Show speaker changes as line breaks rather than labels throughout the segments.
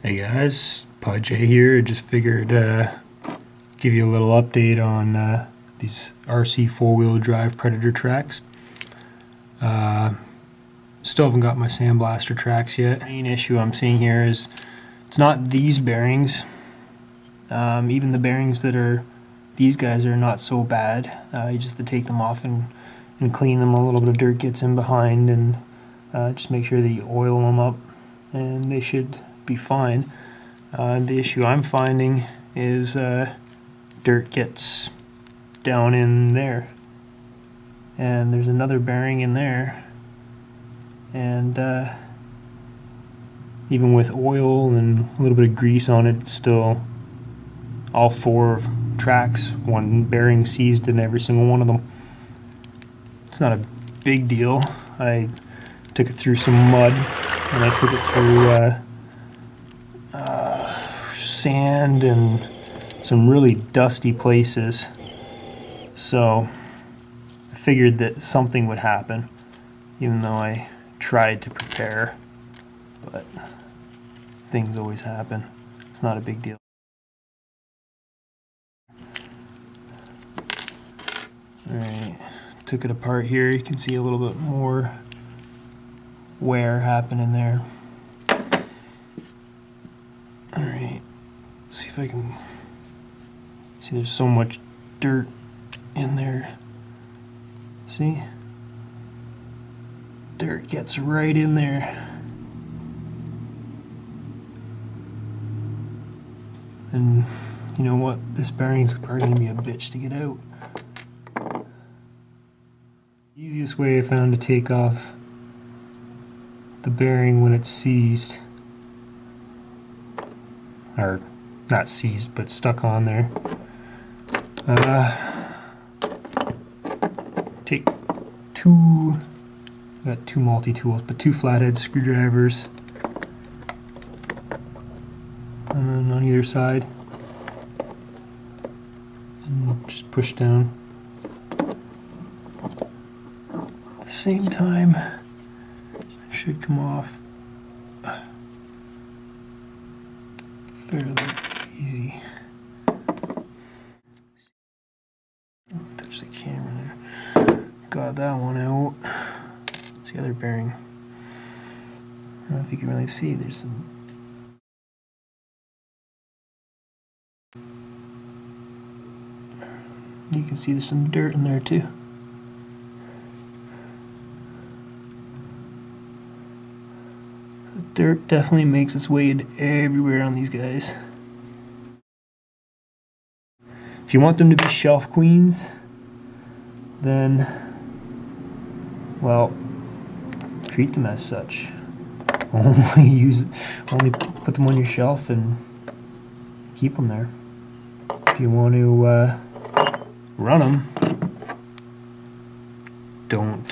Hey guys, Pudge here. Just figured give you a little update on these RC4WD Predator tracks. Still haven't got my sandblaster tracks yet. The main issue I'm seeing here is it's not these bearings. Even the bearings that are these guys are not so bad. You just have to take them off and clean them. A little bit of dirt gets in behind, and just make sure that you oil them up, and they should be fine. The issue I'm finding is dirt gets down in there, and there's another bearing in there, and even with oil and a little bit of grease on it, it's still all four tracks, one bearing seized in every single one of them. It's not a big deal. I took it through some mud, and I took it through sand and some really dusty places, so I figured that something would happen, even though I tried to prepare, but things always happen. It's not a big deal. Alright, took it apart here. You can see a little bit more wear happening there. Alright, see if I can see, there's so much dirt in there. See? Dirt gets right in there. And you know what? This bearing's probably going to be a bitch to get out. The easiest way I found to take off the bearing when it's seized, or not seized, but stuck on there. Take got two multi-tools, but two flathead screwdrivers, and on either side, and just push down. At the same time, it should come off fairly easy. Touch the camera there. Got that one out. It's the other bearing. I don't know if you can really see, there's some you can see there's some dirt in there too. The dirt definitely makes its way into everywhere on these guys. If you want them to be shelf queens, then, well, treat them as such. Only put them on your shelf and keep them there. If you want to run them, don't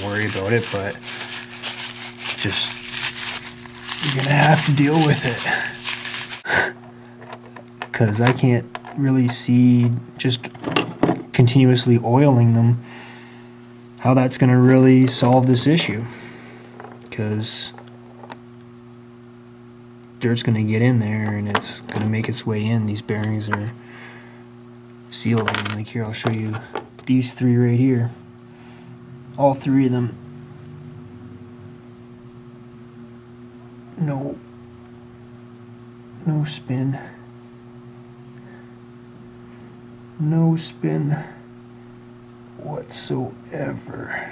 worry about it, but just, you're gonna have to deal with it, because I can't really see just continuously oiling them how that's gonna really solve this issue, because dirt's gonna get in there and it's gonna make its way in. These bearings are sealed in. Like here, I'll show you these three right here. All three of them. No spin. No spin whatsoever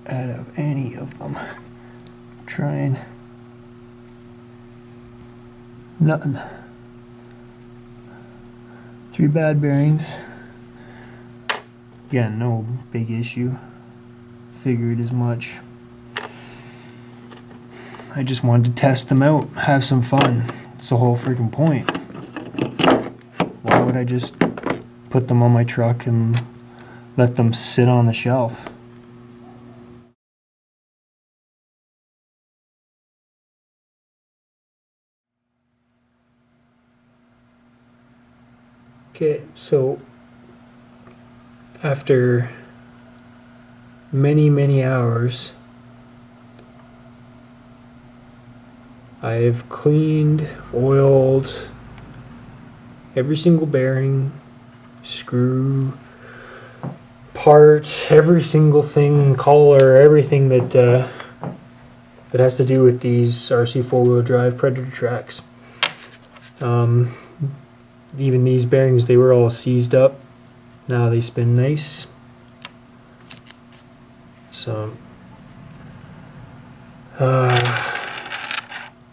out of any of them. Trying. Nothing. Three bad bearings. Again, no big issue. Figured as much. I just wanted to test them out, have some fun. It's the whole freaking point. Why would I just put them on my truck and let them sit on the shelf? Okay, so after many hours I've cleaned, oiled every single bearing, screw, part, every single thing, collar, everything that that has to do with these RC four-wheel drive Predator tracks. Even these bearings, they were all seized up. Now they spin nice. So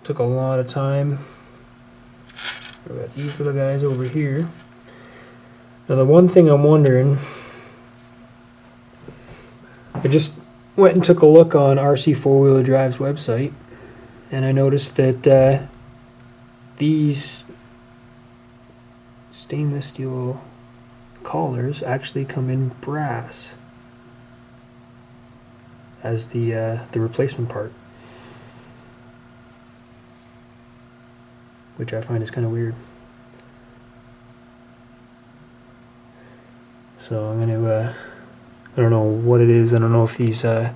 took a lot of time. We got these little guys over here. Now the one thing I'm wondering, I just went and took a look on RC4WD Drive's website, and I noticed that these stainless steel collars actually come in brass as the replacement part, which I find is kind of weird. So I'm going to, I don't know what it is. I don't know if these, well,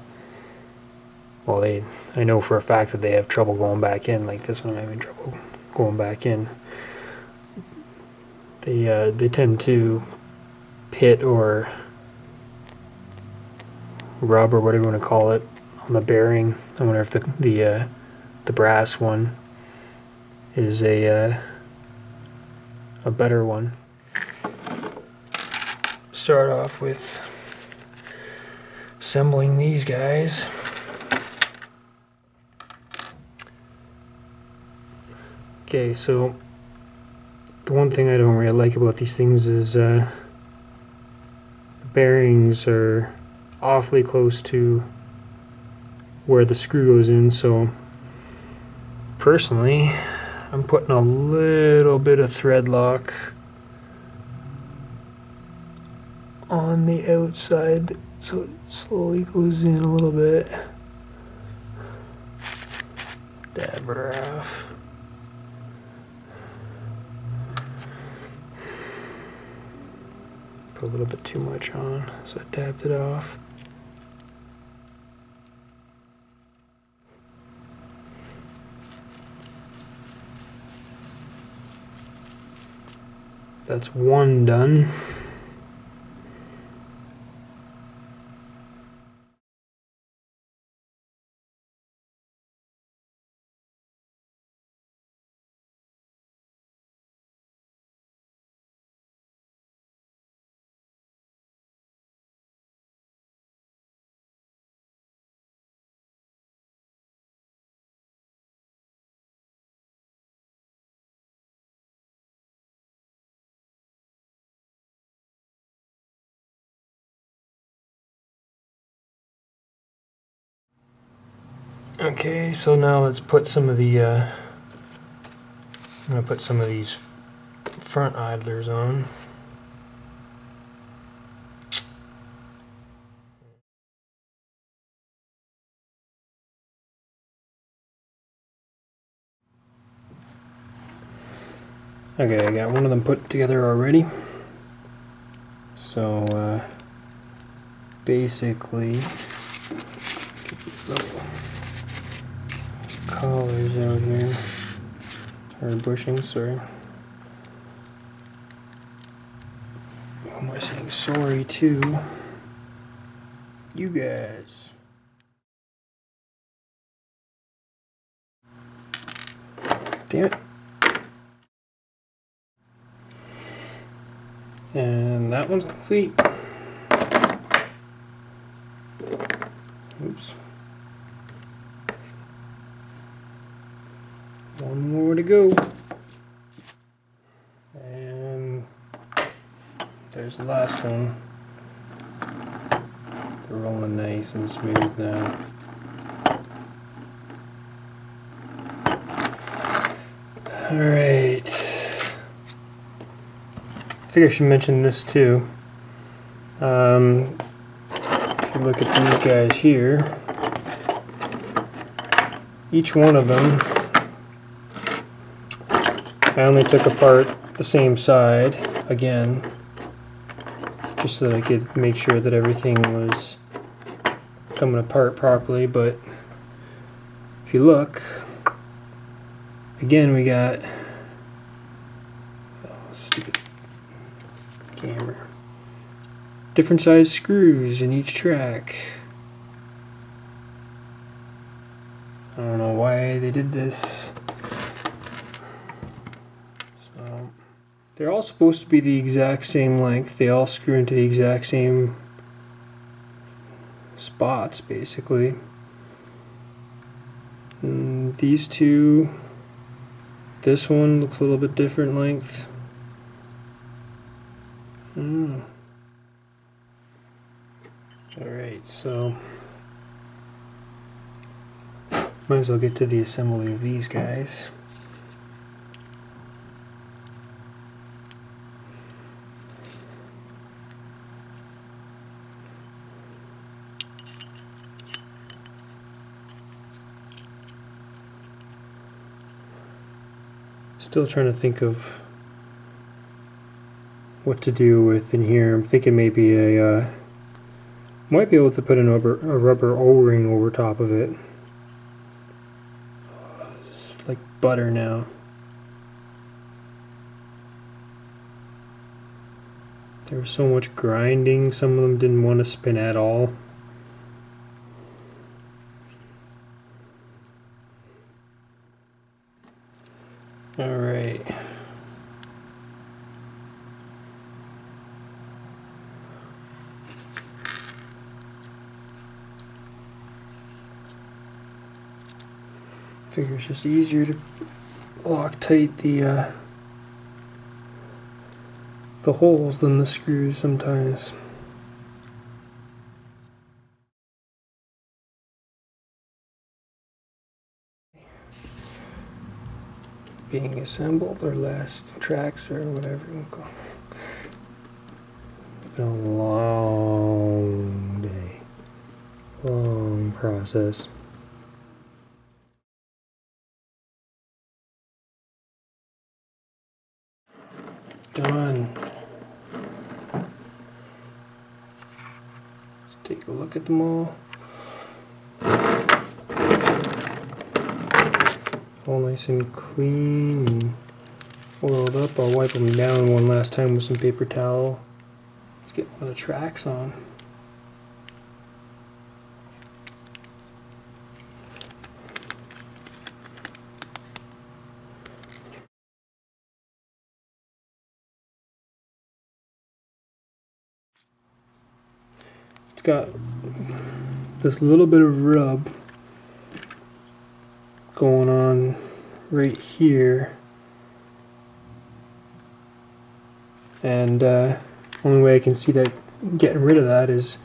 I know for a fact that they have trouble going back in. Like this one, I'm having trouble going back in. They tend to pit or rub or whatever you want to call it on the bearing. I wonder if the brass one is a better one. Start off with assembling these guys. Okay, so the one thing I don't really like about these things is the bearings are awfully close to where the screw goes in, so personally I'm putting a little bit of thread lock on the outside so it slowly goes in a little bit. Dab her off. Put a little bit too much on, so I dabbed it off. That's one done. Okay, so now let's put some of the, I'm going to put some of these front idlers on. Okay, I got one of them put together already. So, basically, get these little collars out here, or bushings, sorry. Who am I saying sorry to? You guys. Damn it. And that one's complete. Oops. One more to go. And there's the last one. They're rolling nice and smooth now. Alright. I figure I should mention this too. If you look at these guys here, each one of them, I only took apart the same side again, just so that I could make sure that everything was coming apart properly. But if you look, again, we got stupid camera. Different size screws in each track. I don't know why they did this. So they're all supposed to be the exact same length. They all screw into the exact same spots, basically. And these two, this one looks a little bit different length. Alright, so might as well get to the assembly of these guys. Still trying to think of what to do with in here. I'm thinking maybe a might be able to put a rubber O-ring over top of it. It's like butter now. There was so much grinding, some of them didn't want to spin at all. Alright. Figure it's just easier to lock tight the holes than the screws sometimes. Being assembled, or last tracks, or whatever you call it. It's been a long day, long process. Done. Let's take a look at them all. All nice and clean and oiled up. I'll wipe them down one last time with some paper towel. Let's get one of the tracks on. It's got this little bit of rub going on right here, and only way I can see that getting rid of that is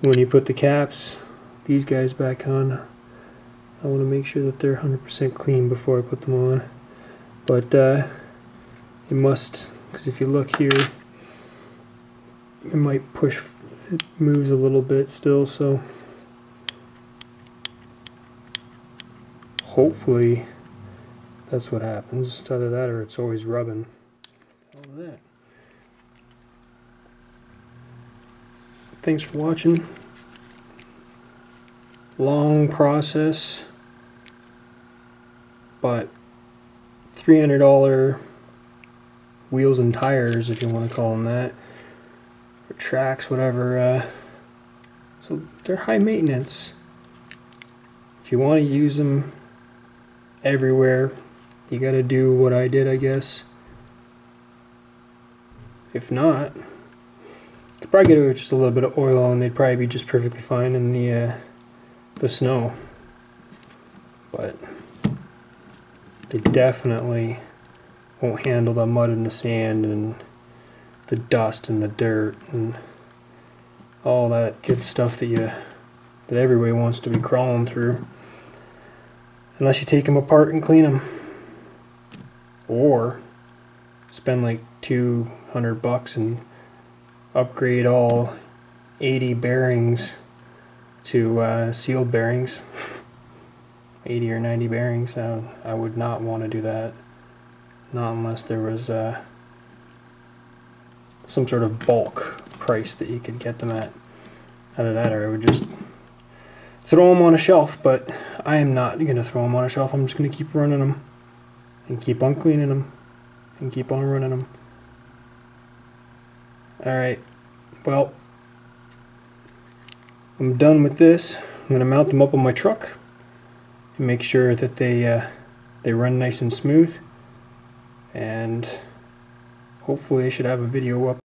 when you put the caps, these guys, back on. I want to make sure that they're 100% clean before I put them on, but it must, because if you look here, it might push, it moves a little bit still, so hopefully that's what happens. It's either that or it's always rubbing. All of that. Thanks for watching. Long process, but $300 wheels and tires, if you want to call them that, for tracks, whatever. So they're high maintenance. If you want to use them everywhere, you gotta do what I did, I guess. If not, you'd probably get it with just a little bit of oil and they'd probably be just perfectly fine in the snow. But they definitely won't handle the mud and the sand and the dust and the dirt and all that good stuff that everybody wants to be crawling through. Unless you take them apart and clean them, or spend like $200 and upgrade all 80 bearings to sealed bearings, 80 or 90 bearings. I would not want to do that, not unless there was some sort of bulk price that you could get them at. Either that, or I would just throw them on a shelf, but I am not going to throw them on a shelf. I'm just going to keep running them. and keep on cleaning them and keep on running them. Alright, well, I'm done with this. I'm going to mount them up on my truck and make sure that they run nice and smooth, and hopefully I should have a video up